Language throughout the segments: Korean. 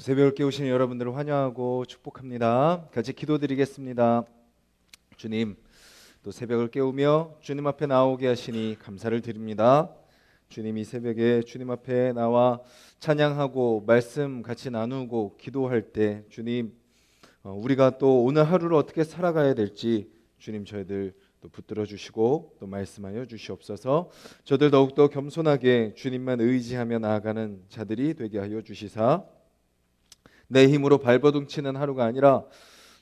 또 새벽을 깨우시는 여러분들을 환영하고 축복합니다. 같이 기도드리겠습니다. 주님, 또 새벽을 깨우며 주님 앞에 나오게 하시니 감사를 드립니다. 주님, 이 새벽에 주님 앞에 나와 찬양하고 말씀 같이 나누고 기도할 때 주님, 우리가 또 오늘 하루를 어떻게 살아가야 될지 주님 저희들 또 붙들어 주시고 또 말씀하여 주시옵소서. 저들 더욱더 겸손하게 주님만 의지하며 나아가는 자들이 되게 하여 주시사 내 힘으로 발버둥치는 하루가 아니라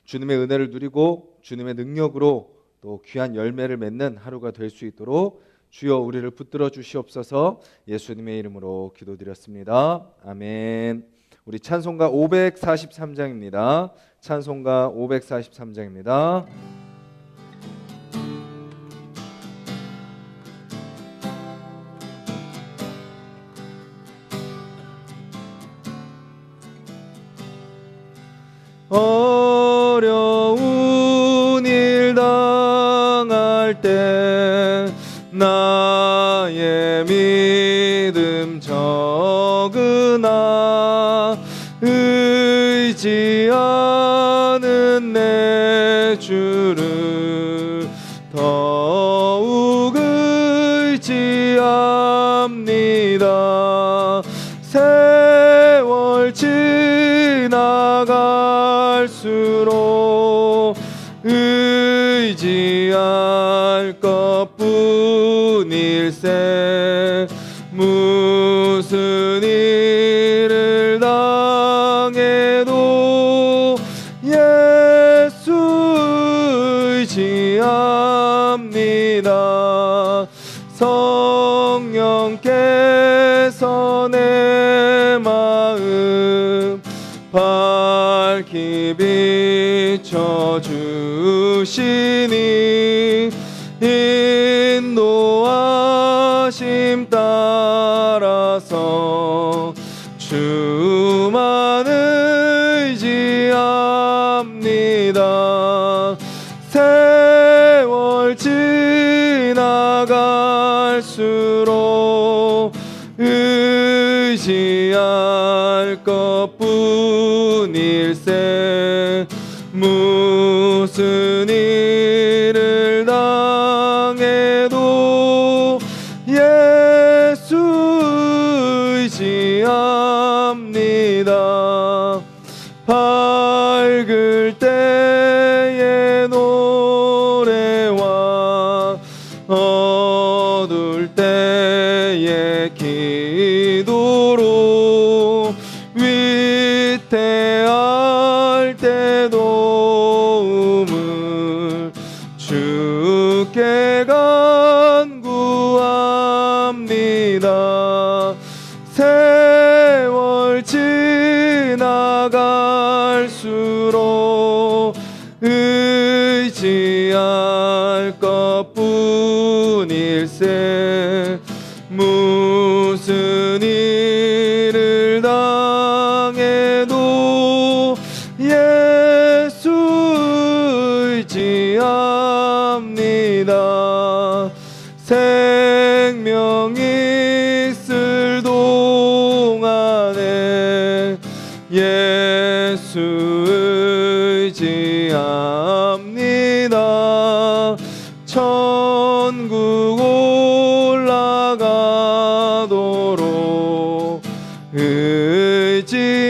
주님의 은혜를 누리고 주님의 능력으로 또 귀한 열매를 맺는 하루가 될 수 있도록 주여 우리를 붙들어 주시옵소서. 예수님의 이름으로 기도드렸습니다. 아멘. 우리 찬송가 543장입니다. 찬송가 543장입니다. 어려운 일 당할 때 나의 믿음 적으나 의지하는 내 주를 더욱 의지합니다. 세월 지나갈수록 의지할 것뿐일세. 무슨 일을 당해도 예수 의지합니다. 성령께서 내 마음 밝히 비춰주시니 인도하심 따라서 주만 의지합니다. 세월 지나갈수록 의지할 것뿐일세. 무슨 일을 당해도 예수 의지합니다. 밝을 때의 노래와 어두울 때의 기도로 위태할 때 도움을 주께 간구합니다. 세월 지나갈수록 의지할 것뿐일세. 무슨 일을 당해도 예수 의지합니다. 생명이 있을 동안에 예수 의지합니다. 천국 올라가도록 의지할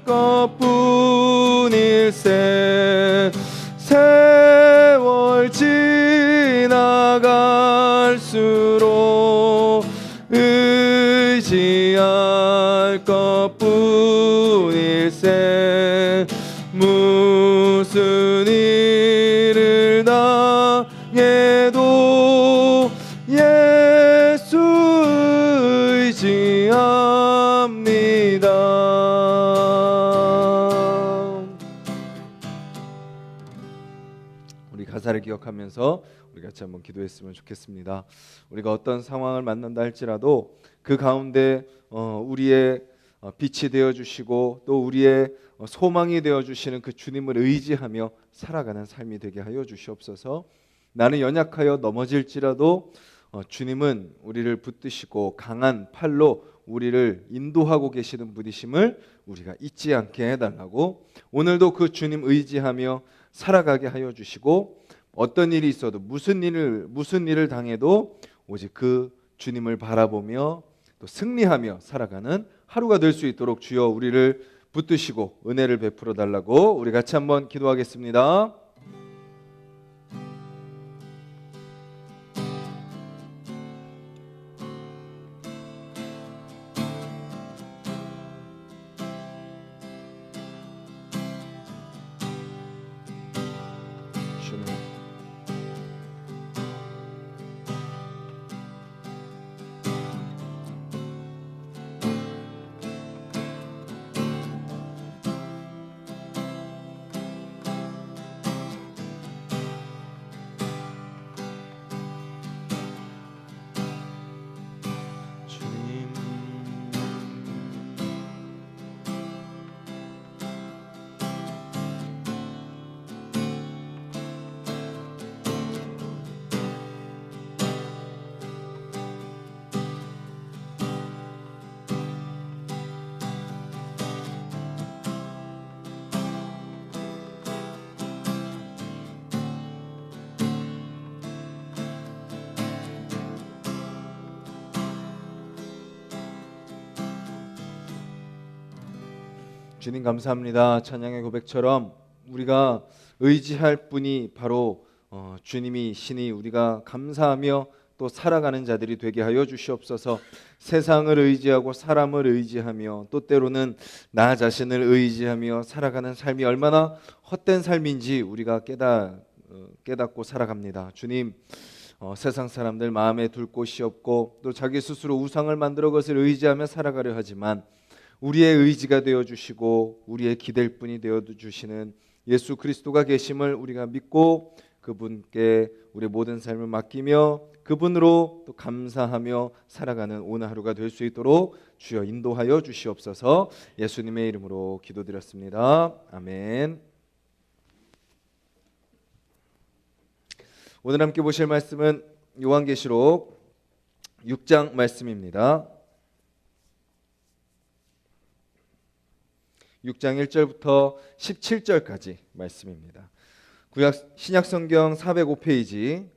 것뿐일세. 세월 지나갈수록 의지할 것뿐일세. 무슨 일을 당해도 예수 의지합니다. 우리 가사를 기억하면서 우리 같이 한번 기도했으면 좋겠습니다. 우리가 어떤 상황을 만난다 할지라도 그 가운데 우리의 빛이 되어주시고 또 우리의 소망이 되어주시는 그 주님을 의지하며 살아가는 삶이 되게 하여 주시옵소서. 나는 연약하여 넘어질지라도 주님은 우리를 붙드시고 강한 팔로 우리를 인도하고 계시는 분이심을 우리가 잊지 않게 해달라고, 오늘도 그 주님 의지하며 살아가게 하여 주시고, 어떤 일이 있어도 무슨 일을 당해도 오직 그 주님을 바라보며 또 승리하며 살아가는 하루가 될 수 있도록 주여 우리를 붙드시고 은혜를 베풀어 달라고 우리 같이 한번 기도하겠습니다. 주님, 주님, 주님 감사합니다. 찬양의 고백처럼 우리가 의지할 분이 바로 주님이시니 우리가 감사하며 또 살아가는 자들이 되게 하여 주시옵소서. 세상을 의지하고 사람을 의지하며 또 때로는 나 자신을 의지하며 살아가는 삶이 얼마나 헛된 삶인지 우리가 깨닫고 살아갑니다. 주님, 세상 사람들 마음에 둘 곳이 없고 또 자기 스스로 우상을 만들어 그것을 의지하며 살아가려 하지만 우리의 의지가 되어주시고 우리의 기댈 분이 되어주시는 예수 그리스도가 계심을 우리가 믿고 그분께 우리의 모든 삶을 맡기며 그분으로 또 감사하며 살아가는 오늘 하루가 될 수 있도록 주여 인도하여 주시옵소서. 예수님의 이름으로 기도드렸습니다. 아멘. 오늘 함께 보실 말씀은 요한계시록 6장 말씀입니다. 6장 1절부터 17절까지 말씀입니다. 신약성경 405페이지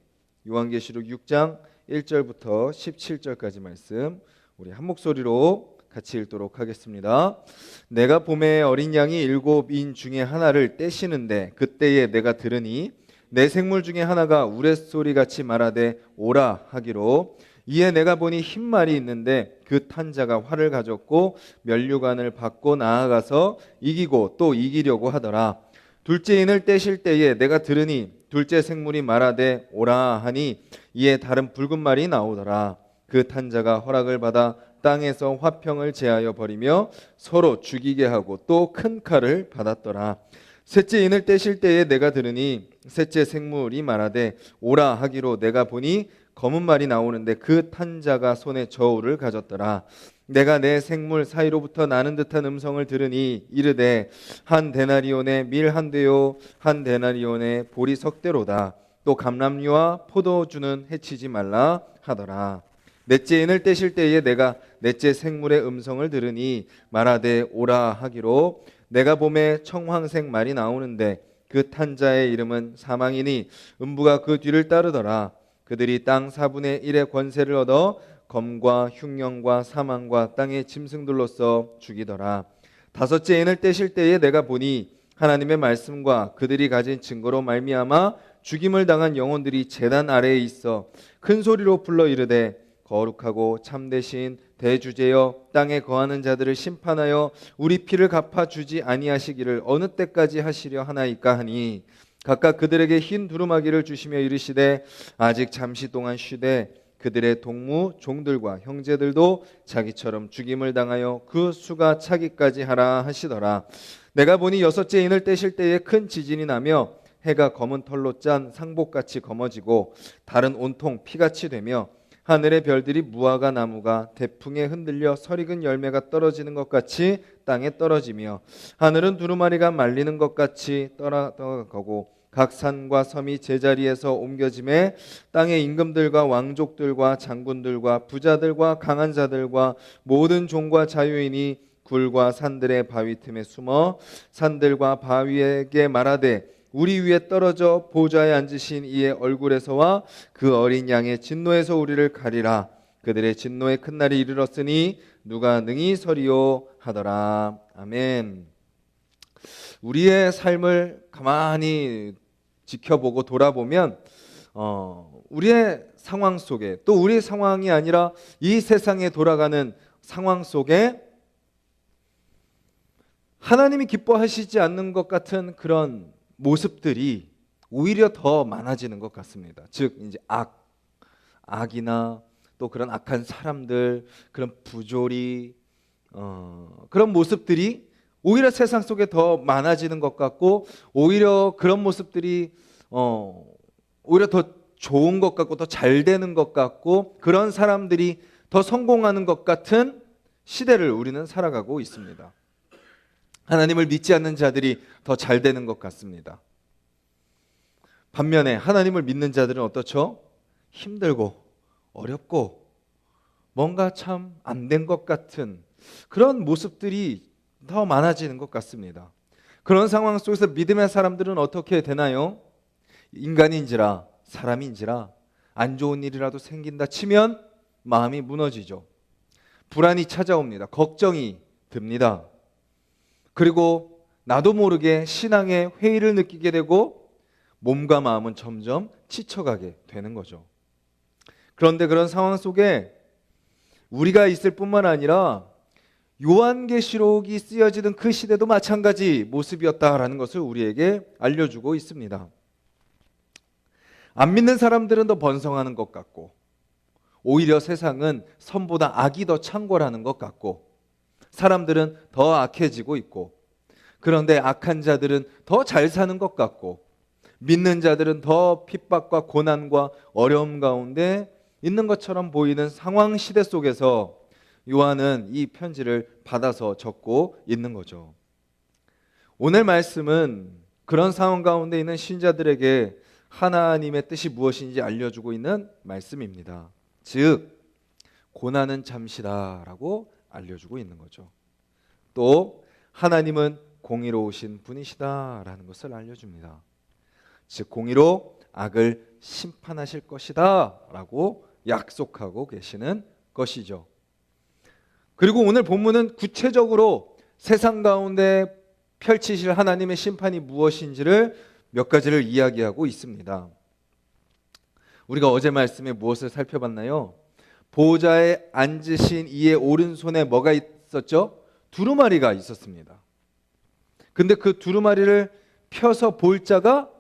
요한계시록 6장 1절부터 17절까지 말씀 우리 한 목소리로 같이 읽도록 하겠습니다. 내가 봄에 어린 양이 7인 중에 하나를 떼시는데 그때에 내가 들으니 내 생물 중에 하나가 우레소리같이 말하되 오라 하기로, 이에 내가 보니 흰 말이 있는데 그 탄 자가 활을 가졌고 면류관을 받고 나아가서 이기고 또 이기려고 하더라. 둘째 인을 떼실 때에 내가 들으니 둘째 생물이 말하되 오라 하니 이에 다른 붉은 말이 나오더라. 그 탄 자가 허락을 받아 땅에서 화평을 제하여 버리며 서로 죽이게 하고 또 큰 칼을 받았더라. 셋째 인을 떼실 때에 내가 들으니 셋째 생물이 말하되 오라 하기로 내가 보니 검은 말이 나오는데 그 탄 자가 손에 저울을 가졌더라. 내가 내 생물 사이로부터 나는 듯한 음성을 들으니 이르되 한 데나리온에 밀 한 대요 한 데나리온에 보리 석 대로다. 또 감람류와 포도주는 해치지 말라 하더라. 넷째 인을 떼실 때에 내가 넷째 생물의 음성을 들으니 말하되 오라 하기로 내가 봄에 청황색 말이 나오는데 그 탄 자의 이름은 사망이니 음부가 그 뒤를 따르더라. 그들이 땅 4분의 1의 권세를 얻어 검과 흉령과 사망과 땅의 짐승들로서 죽이더라. 다섯째 인을 떼실 때에 내가 보니 하나님의 말씀과 그들이 가진 증거로 말미암아 죽임을 당한 영혼들이 제단 아래에 있어 큰 소리로 불러 이르되 거룩하고 참되신 대주제여 땅에 거하는 자들을 심판하여 우리 피를 갚아주지 아니하시기를 어느 때까지 하시려 하나이까 하니, 각각 그들에게 흰 두루마기를 주시며 이르시되 아직 잠시 동안 쉬되 그들의 동무 종들과 형제들도 자기처럼 죽임을 당하여 그 수가 차기까지 하라 하시더라. 내가 보니 여섯째 인을 떼실 때에 큰 지진이 나며 해가 검은 털로 짠 상복같이 검어지고 달은 온통 피같이 되며 하늘의 별들이 무화과 나무가 대풍에 흔들려 설익은 열매가 떨어지는 것 같이 땅에 떨어지며 하늘은 두루마리가 말리는 것 같이 떠나가고 각 산과 섬이 제자리에서 옮겨짐에 땅의 임금들과 왕족들과 장군들과 부자들과 강한 자들과 모든 종과 자유인이 굴과 산들의 바위 틈에 숨어 산들과 바위에게 말하되 우리 위에 떨어져 보좌에 앉으신 이의 얼굴에서와 그 어린 양의 진노에서 우리를 가리라. 그들의 진노의 큰 날이 이르렀으니 누가 능히 서리요 하더라. 아멘. 우리의 삶을 가만히 지켜보고 돌아보면 우리의 상황 속에, 또 우리의 상황이 아니라 이 세상에 돌아가는 상황 속에 하나님이 기뻐하시지 않는 것 같은 그런 모습들이 오히려 더 많아지는 것 같습니다. 즉 이제 악이나 또 그런 악한 사람들, 그런 부조리, 그런 모습들이 오히려 세상 속에 더 많아지는 것 같고, 오히려 그런 모습들이 오히려 더 좋은 것 같고 더 잘 되는 것 같고, 그런 사람들이 더 성공하는 것 같은 시대를 우리는 살아가고 있습니다. 하나님을 믿지 않는 자들이 더 잘 되는 것 같습니다. 반면에 하나님을 믿는 자들은 어떻죠? 힘들고 어렵고 뭔가 참 안 된 것 같은 그런 모습들이 더 많아지는 것 같습니다. 그런 상황 속에서 믿음의 사람들은 어떻게 되나요? 인간인지라 사람인지라 안 좋은 일이라도 생긴다 치면 마음이 무너지죠. 불안이 찾아옵니다. 걱정이 듭니다. 그리고 나도 모르게 신앙의 회의를 느끼게 되고 몸과 마음은 점점 지쳐가게 되는 거죠. 그런데 그런 상황 속에 우리가 있을 뿐만 아니라 요한계시록이 쓰여지던 그 시대도 마찬가지 모습이었다라는 것을 우리에게 알려주고 있습니다. 안 믿는 사람들은 더 번성하는 것 같고, 오히려 세상은 선보다 악이 더 창궐하는 것 같고, 사람들은 더 악해지고 있고, 그런데 악한 자들은 더 잘 사는 것 같고, 믿는 자들은 더 핍박과 고난과 어려움 가운데 있는 것처럼 보이는 상황 시대 속에서 요한은 이 편지를 받아서 적고 있는 거죠. 오늘 말씀은 그런 상황 가운데 있는 신자들에게 하나님의 뜻이 무엇인지 알려주고 있는 말씀입니다. 즉 고난은 잠시다라고 알려주고 있는 거죠. 또 하나님은 공의로우신 분이시다라는 것을 알려줍니다. 즉 공의로 악을 심판하실 것이다라고 약속하고 계시는 것이죠. 그리고 오늘 본문은 구체적으로 세상 가운데 펼치실 하나님의 심판이 무엇인지를 몇 가지를 이야기하고 있습니다. 우리가 어제 말씀에 무엇을 살펴봤나요? 보좌에 앉으신 이의 오른손에 뭐가 있었죠? 두루마리가 있었습니다. 근데 그 두루마리를 펴서 볼 자가,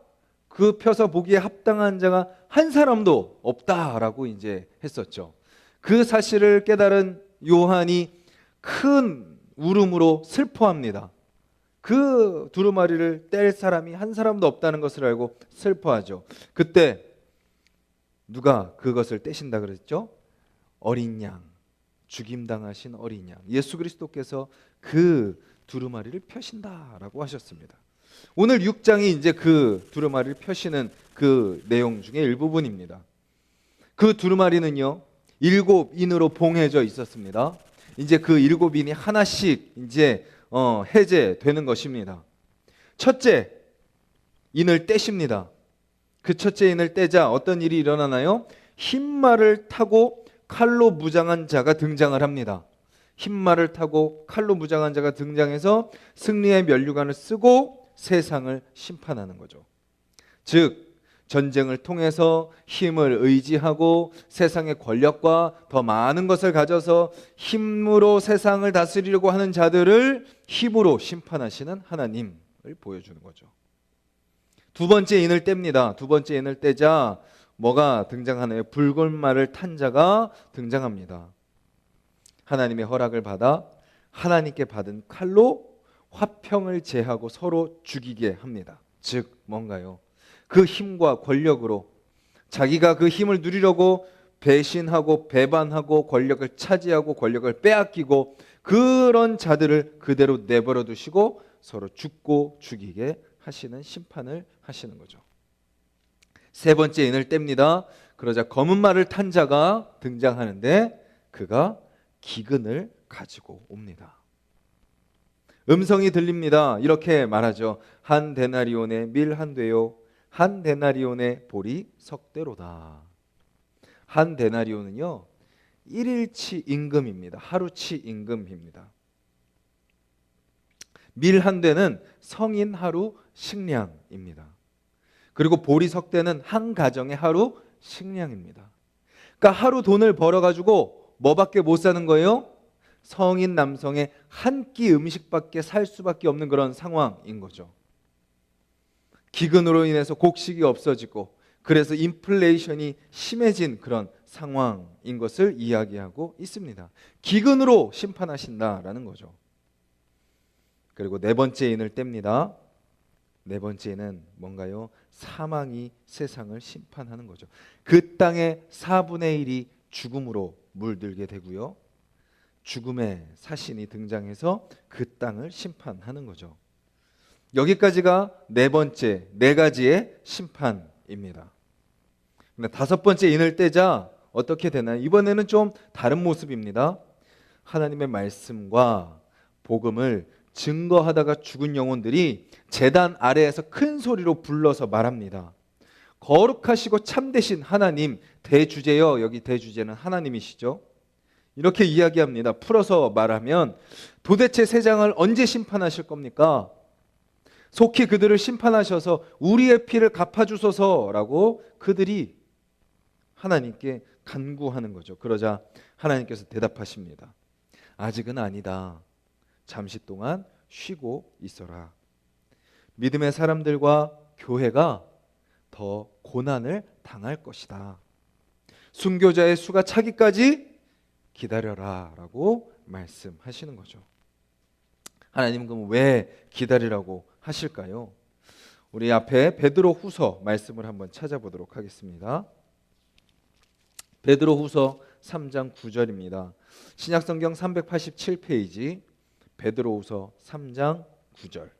그 펴서 보기에 합당한 자가 한 사람도 없다라고 이제 했었죠. 그 사실을 깨달은 요한이 큰 울음으로 슬퍼합니다. 그 두루마리를 뗄 사람이 한 사람도 없다는 것을 알고 슬퍼하죠. 그때 누가 그것을 떼신다 그랬죠? 어린 양, 죽임당하신 어린 양, 예수 그리스도께서 그 두루마리를 펴신다라고 하셨습니다. 오늘 6장이 이제 그 두루마리를 펴시는 그 내용 중에 일부분입니다. 그 두루마리는요 7인으로 봉해져 있었습니다. 이제 그 7인이 하나씩 이제 해제되는 것입니다. 첫째 인을 떼십니다. 그 첫째 인을 떼자 어떤 일이 일어나나요? 흰 말을 타고 칼로 무장한 자가 등장을 합니다. 흰 말을 타고 칼로 무장한 자가 등장해서 승리의 면류관을 쓰고 세상을 심판하는 거죠. 즉 전쟁을 통해서 힘을 의지하고 세상의 권력과 더 많은 것을 가져서 힘으로 세상을 다스리려고 하는 자들을 힘으로 심판하시는 하나님을 보여주는 거죠. 두 번째 인을 뗍니다. 두 번째 인을 떼자 뭐가 등장하나요? 붉은 말을 탄 자가 등장합니다. 하나님의 허락을 받아 하나님께 받은 칼로 화평을 제하고 서로 죽이게 합니다. 즉 뭔가요? 그 힘과 권력으로 자기가 그 힘을 누리려고 배신하고 배반하고 권력을 차지하고 권력을 빼앗기고 그런 자들을 그대로 내버려 두시고 서로 죽고 죽이게 하시는 심판을 하시는 거죠. 세 번째 인을 뗍니다. 그러자 검은 말을 탄 자가 등장하는데 그가 기근을 가지고 옵니다. 음성이 들립니다. 이렇게 말하죠. 한 데나리온의 밀 한 되요, 한 데나리온의 보리 석대로다. 한 데나리온은요 1일치 임금입니다. 하루치 임금입니다. 밀 한 대는 성인 하루 식량입니다. 그리고 보리 석대는 한 가정의 하루 식량입니다. 그러니까 하루 돈을 벌어가지고 뭐밖에 못 사는 거예요? 성인 남성의 한 끼 음식밖에 살 수밖에 없는 그런 상황인 거죠. 기근으로 인해서 곡식이 없어지고 그래서 인플레이션이 심해진 그런 상황인 것을 이야기하고 있습니다. 기근으로 심판하신다라는 거죠. 그리고 네 번째 인을 뗍니다. 네 번째 인은 뭔가요? 사망이 세상을 심판하는 거죠. 그 땅의 4분의 1이 죽음으로 물들게 되고요. 죽음의 사신이 등장해서 그 땅을 심판하는 거죠. 여기까지가 네 번째, 네 가지의 심판입니다. 근데 다섯 번째 인을 떼자 어떻게 되나요? 이번에는 좀 다른 모습입니다. 하나님의 말씀과 복음을 증거하다가 죽은 영혼들이 제단 아래에서 큰 소리로 불러서 말합니다. 거룩하시고 참되신 하나님, 대주제여, 여기 대주제는 하나님이시죠. 이렇게 이야기합니다. 풀어서 말하면 도대체 세상을 언제 심판하실 겁니까? 속히 그들을 심판하셔서 우리의 피를 갚아주소서라고 그들이 하나님께 간구하는 거죠. 그러자 하나님께서 대답하십니다. 아직은 아니다. 잠시 동안 쉬고 있어라. 믿음의 사람들과 교회가 더 고난을 당할 것이다. 순교자의 수가 차기까지 기다려라 라고 말씀하시는 거죠. 하나님은 그럼 왜 기다리라고 하실까요? 우리 앞에 베드로 후서 말씀을 한번 찾아보도록 하겠습니다. 베드로 후서 3장 9절입니다. 신약성경 387페이지 베드로 후서 3장 9절.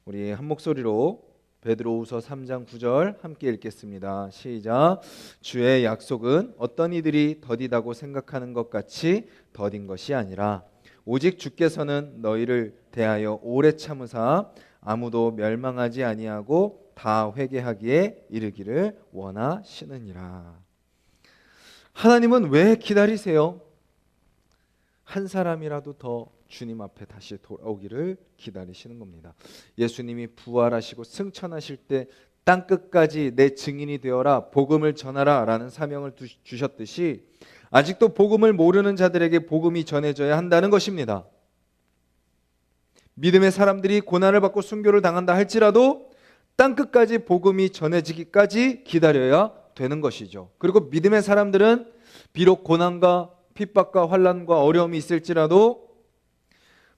우리 한 목소리로 베드로후서 3장 9절 함께 읽겠습니다. 시작. 주의 약속은 어떤 이들이 더디다고 생각하는 것 같이 더딘 것이 아니라 오직 주께서는 너희를 대하여 오래 참으사 아무도 멸망하지 아니하고 다 회개하기에 이르기를 원하시느니라. 하나님은 왜 기다리세요? 한 사람이라도 더 주님 앞에 다시 돌아오기를 기다리시는 겁니다. 예수님이 부활하시고 승천하실 때 땅끝까지 내 증인이 되어라, 복음을 전하라 라는 사명을 주셨듯이 아직도 복음을 모르는 자들에게 복음이 전해져야 한다는 것입니다. 믿음의 사람들이 고난을 받고 순교를 당한다 할지라도 땅끝까지 복음이 전해지기까지 기다려야 되는 것이죠. 그리고 믿음의 사람들은 비록 고난과 핍박과 환난과 어려움이 있을지라도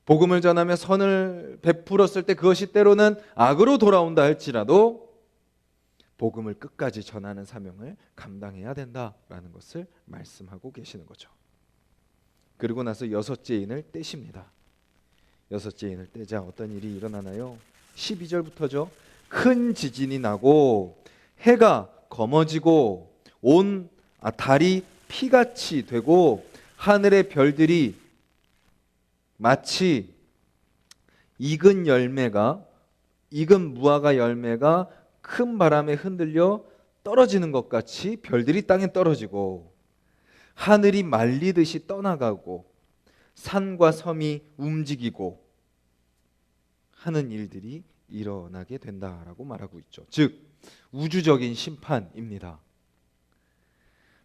복음을 전하며 선을 베풀었을 때 그것이 때로는 악으로 돌아온다 할지라도 복음을 끝까지 전하는 사명을 감당해야 된다라는 것을 말씀하고 계시는 거죠. 그리고 나서 여섯째 인을 떼십니다. 여섯째 인을 떼자 어떤 일이 일어나나요? 12절부터죠. 큰 지진이 나고 해가 검어지고 온 달이 피같이 되고 하늘의 별들이 마치 익은 무화과 열매가 큰 바람에 흔들려 떨어지는 것 같이 별들이 땅에 떨어지고 하늘이 말리듯이 떠나가고 산과 섬이 움직이고 하는 일들이 일어나게 된다라고 말하고 있죠. 즉 우주적인 심판입니다.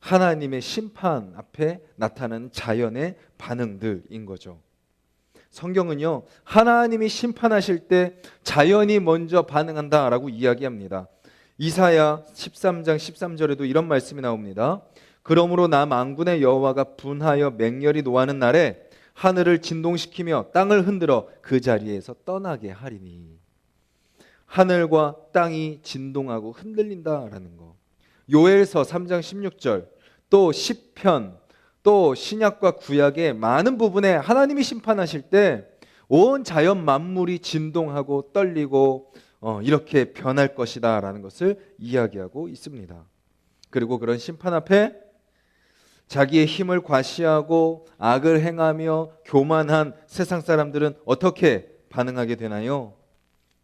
하나님의 심판 앞에 나타나는 자연의 반응들인 거죠. 성경은요, 하나님이 심판하실 때 자연이 먼저 반응한다라고 이야기합니다. 이사야 13장 13절에도 이런 말씀이 나옵니다. 그러므로 나 만군의 여호와가 분하여 맹렬히 노하는 날에 하늘을 진동시키며 땅을 흔들어 그 자리에서 떠나게 하리니. 하늘과 땅이 진동하고 흔들린다라는 거. 요엘서 3장 16절, 또 시편, 또 신약과 구약의 많은 부분에 하나님이 심판하실 때 온 자연 만물이 진동하고 떨리고 이렇게 변할 것이다 라는 것을 이야기하고 있습니다. 그리고 그런 심판 앞에 자기의 힘을 과시하고 악을 행하며 교만한 세상 사람들은 어떻게 반응하게 되나요?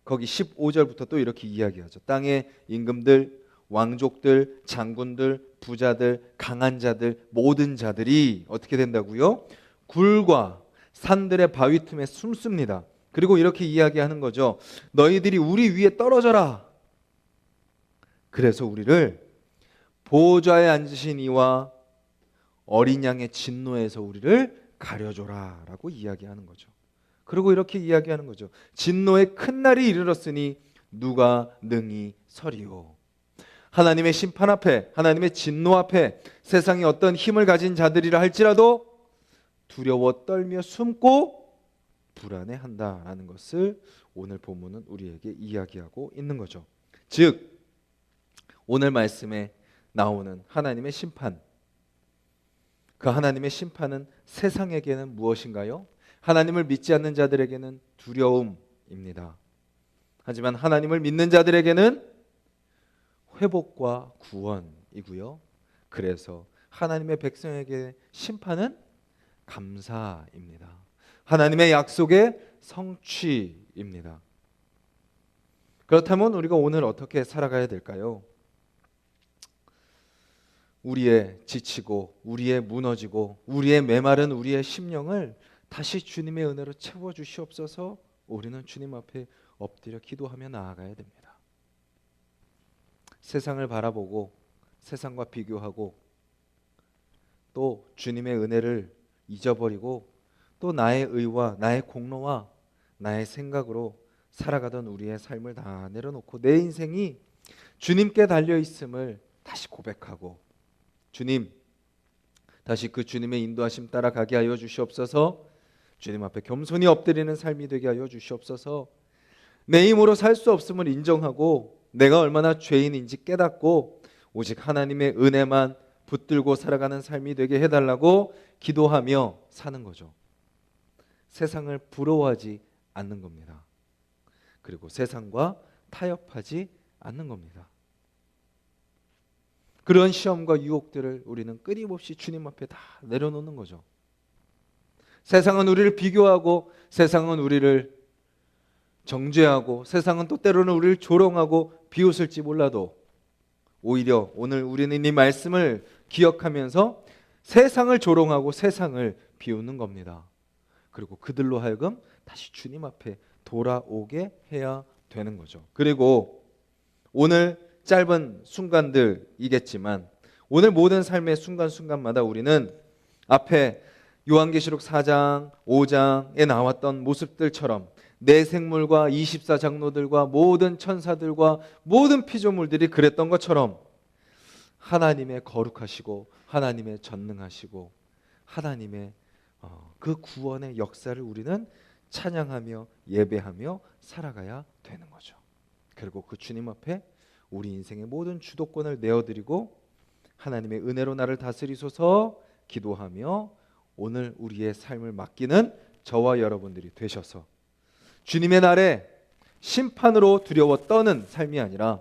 거기 15절부터 또 이렇게 이야기하죠. 땅의 임금들, 왕족들, 장군들, 부자들, 강한 자들, 모든 자들이 어떻게 된다고요? 굴과 산들의 바위 틈에 숨습니다. 그리고 이렇게 이야기하는 거죠. 너희들이 우리 위에 떨어져라. 그래서 우리를 보좌에 앉으신 이와 어린 양의 진노에서 우리를 가려줘라 라고 이야기하는 거죠. 그리고 이렇게 이야기하는 거죠. 진노의 큰 날이 이르렀으니 누가 능히 서리요. 하나님의 심판 앞에, 하나님의 진노 앞에 세상에 어떤 힘을 가진 자들이라 할지라도 두려워 떨며 숨고 불안해한다라는 것을 오늘 본문은 우리에게 이야기하고 있는 거죠. 즉 오늘 말씀에 나오는 하나님의 심판, 그 하나님의 심판은 세상에게는 무엇인가요? 하나님을 믿지 않는 자들에게는 두려움입니다. 하지만 하나님을 믿는 자들에게는 회복과 구원이고요. 그래서 하나님의 백성에게 심판은 감사입니다. 하나님의 약속의 성취입니다. 그렇다면 우리가 오늘 어떻게 살아가야 될까요? 우리의 지치고 우리의 무너지고 우리의 메마른 우리의 심령을 다시 주님의 은혜로 채워주시옵소서. 우리는 주님 앞에 엎드려 기도하며 나아가야 됩니다. 세상을 바라보고 세상과 비교하고 또 주님의 은혜를 잊어버리고 또 나의 의와 나의 공로와 나의 생각으로 살아가던 우리의 삶을 다 내려놓고 내 인생이 주님께 달려있음을 다시 고백하고, 주님, 다시 그 주님의 인도하심 따라가게 하여 주시옵소서. 주님 앞에 겸손히 엎드리는 삶이 되게 하여 주시옵소서. 내 힘으로 살 수 없음을 인정하고 내가 얼마나 죄인인지 깨닫고 오직 하나님의 은혜만 붙들고 살아가는 삶이 되게 해달라고 기도하며 사는 거죠. 세상을 부러워하지 않는 겁니다. 그리고 세상과 타협하지 않는 겁니다. 그런 시험과 유혹들을 우리는 끊임없이 주님 앞에 다 내려놓는 거죠. 세상은 우리를 비교하고 세상은 우리를 정죄하고 세상은 또 때로는 우리를 조롱하고 비웃을지 몰라도 오히려 오늘 우리는 이 말씀을 기억하면서 세상을 조롱하고 세상을 비웃는 겁니다. 그리고 그들로 하여금 다시 주님 앞에 돌아오게 해야 되는 거죠. 그리고 오늘 짧은 순간들이겠지만 오늘 모든 삶의 순간순간마다 우리는 앞에 요한계시록 4장, 5장에 나왔던 모습들처럼 내 생물과 24장로들과 모든 천사들과 모든 피조물들이 그랬던 것처럼 하나님의 거룩하시고 하나님의 전능하시고 하나님의 그 구원의 역사를 우리는 찬양하며 예배하며 살아가야 되는 거죠. 그리고 그 주님 앞에 우리 인생의 모든 주도권을 내어드리고 하나님의 은혜로 나를 다스리소서 기도하며 오늘 우리의 삶을 맡기는 저와 여러분들이 되셔서 주님의 날에 심판으로 두려워 떠는 삶이 아니라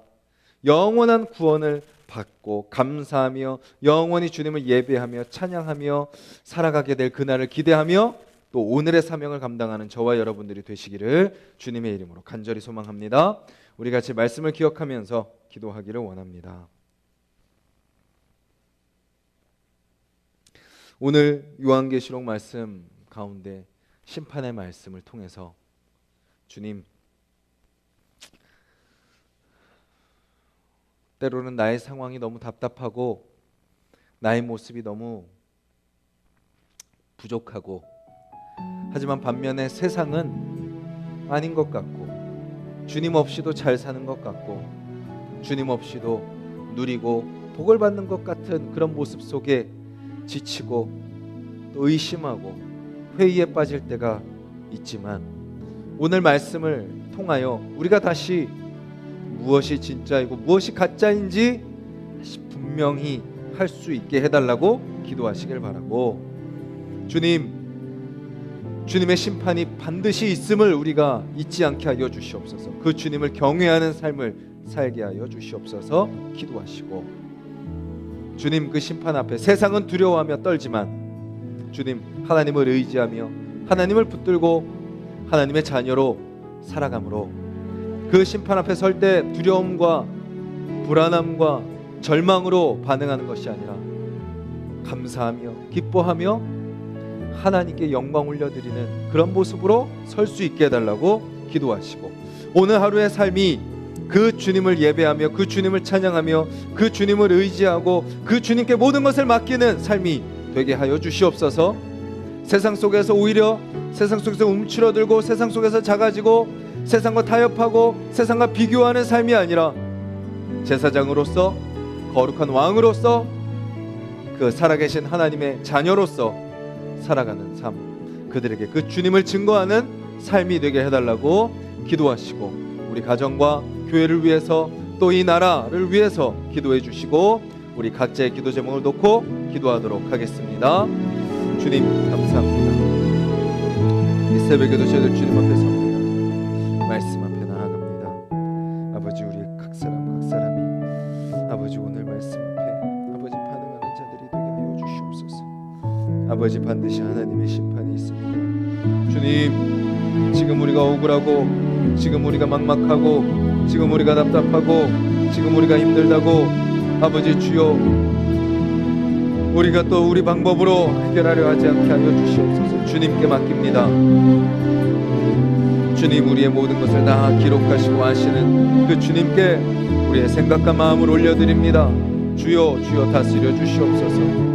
영원한 구원을 받고 감사하며 영원히 주님을 예배하며 찬양하며 살아가게 될 그날을 기대하며 또 오늘의 사명을 감당하는 저와 여러분들이 되시기를 주님의 이름으로 간절히 소망합니다. 우리 같이 말씀을 기억하면서 기도하기를 원합니다. 오늘 요한계시록 말씀 가운데 심판의 말씀을 통해서 주님, 때로는 나의 상황이 너무 답답하고 나의 모습이 너무 부족하고 하지만 반면에 세상은 아닌 것 같고 주님 없이도 잘 사는 것 같고 주님 없이도 누리고 복을 받는 것 같은 그런 모습 속에 지치고 또 의심하고 회의에 빠질 때가 있지만 오늘 말씀을 통하여 우리가 다시 무엇이 진짜이고 무엇이 가짜인지 다시 분명히 할 수 있게 해달라고 기도하시길 바라고, 주님, 주님의 심판이 반드시 있음을 우리가 잊지 않게 하여 주시옵소서. 그 주님을 경외하는 삶을 살게 하여 주시옵소서. 기도하시고, 주님 그 심판 앞에 세상은 두려워하며 떨지만 주님 하나님을 의지하며 하나님을 붙들고 하나님의 자녀로 살아감으로 그 심판 앞에 설 때 두려움과 불안함과 절망으로 반응하는 것이 아니라 감사하며 기뻐하며 하나님께 영광 올려드리는 그런 모습으로 설 수 있게 해달라고 기도하시고, 오늘 하루의 삶이 그 주님을 예배하며 그 주님을 찬양하며 그 주님을 의지하고 그 주님께 모든 것을 맡기는 삶이 되게 하여 주시옵소서. 세상 속에서 오히려 세상 속에서 움츠러들고 세상 속에서 작아지고 세상과 타협하고 세상과 비교하는 삶이 아니라 제사장으로서 거룩한 왕으로서 그 살아계신 하나님의 자녀로서 살아가는 삶, 그들에게 그 주님을 증거하는 삶이 되게 해달라고 기도하시고, 우리 가정과 교회를 위해서 또 이 나라를 위해서 기도해 주시고, 우리 각자의 기도 제목을 놓고 기도하도록 하겠습니다. 주님 감사합니다. 이 새벽에도 저희들 주님 앞에 섭니다. 말씀 앞에 나아갑니다. 아버지, 우리 각 사람이 아버지 오늘 말씀 앞에 아버지 반응하는 자들이 되게 하여 주시옵소서. 아버지, 반드시 하나님의 심판이 있습니다. 주님, 지금 우리가 억울하고 지금 우리가 막막하고 지금 우리가 답답하고 지금 우리가 힘들다고 아버지 주여 우리가 또 우리 방법으로 해결하려 하지 않게 하여 주시옵소서. 주님께 맡깁니다. 주님, 우리의 모든 것을 다 기록하시고 아시는 그 주님께 우리의 생각과 마음을 올려드립니다. 주여 주여 다스려 주시옵소서.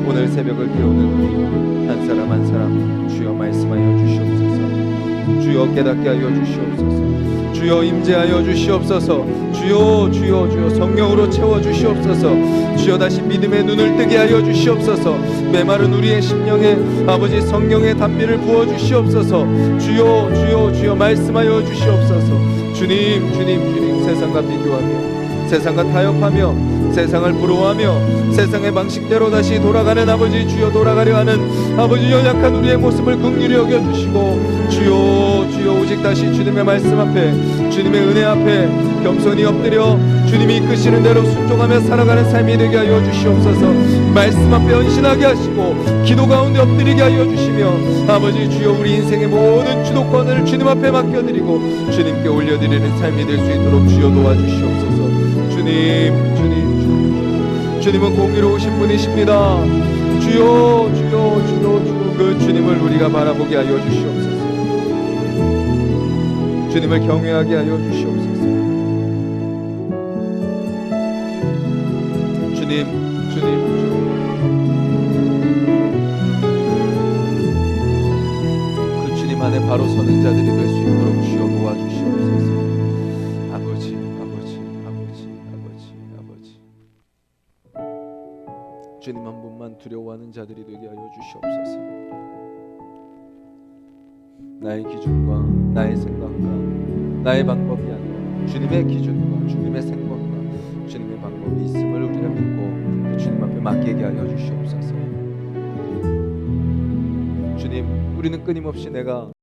오늘 새벽을 깨우는 우리 한 사람 한 사람 주여 말씀하여 주시옵소서. 주여 깨닫게 하여 주시옵소서. 주여 임재하여 주시옵소서. 주여 주여 주여 성령으로 채워 주시옵소서. 주여 다시 믿음의 눈을 뜨게 하여 주시옵소서. 메마른 우리의 심령에 아버지 성령의 단비를 부어 주시옵소서. 주여 주여 주여 말씀하여 주시옵소서. 주님 주님 주님, 세상과 비교하며 세상과 타협하며 세상을 부러워하며 세상의 방식대로 다시 돌아가는 아버지 주여 돌아가려 하는 아버지 연약한 우리의 모습을 긍휼히 여겨주시고, 주여 주여 오직 다시 주님의 말씀 앞에 주님의 은혜 앞에 겸손히 엎드려 주님이 이끄시는 대로 순종하며 살아가는 삶이 되게 하여 주시옵소서. 말씀 앞에 헌신하게 하시고 기도 가운데 엎드리게 하여 주시며 아버지 주여 우리 인생의 모든 주도권을 주님 앞에 맡겨드리고 주님께 올려드리는 삶이 될 수 있도록 주여 도와주시옵소서. 주님 주님 주님은 공의로우신 분이십니다. 주여 주여 주여 주여 그 주님을 우리가 바라보게 하여 주시옵소서. 주님을 경외하게 하여 주시옵소서. 주님 주님 그 주님 안에 바로 서는 자들이 될 수 있도록 주여 도와주시옵소서. 주님 한 분만 두려워하는 자들이 되게 하여 주시옵소서. 나의 기준과 나의 생각과 나의 방법이 아니라 주님의 기준과 주님의 생각과 주님의 방법이 있음을 우리가 믿고 주님 앞에 맡기게 하여 주시옵소서. 주님, 우리는 끊임없이 내가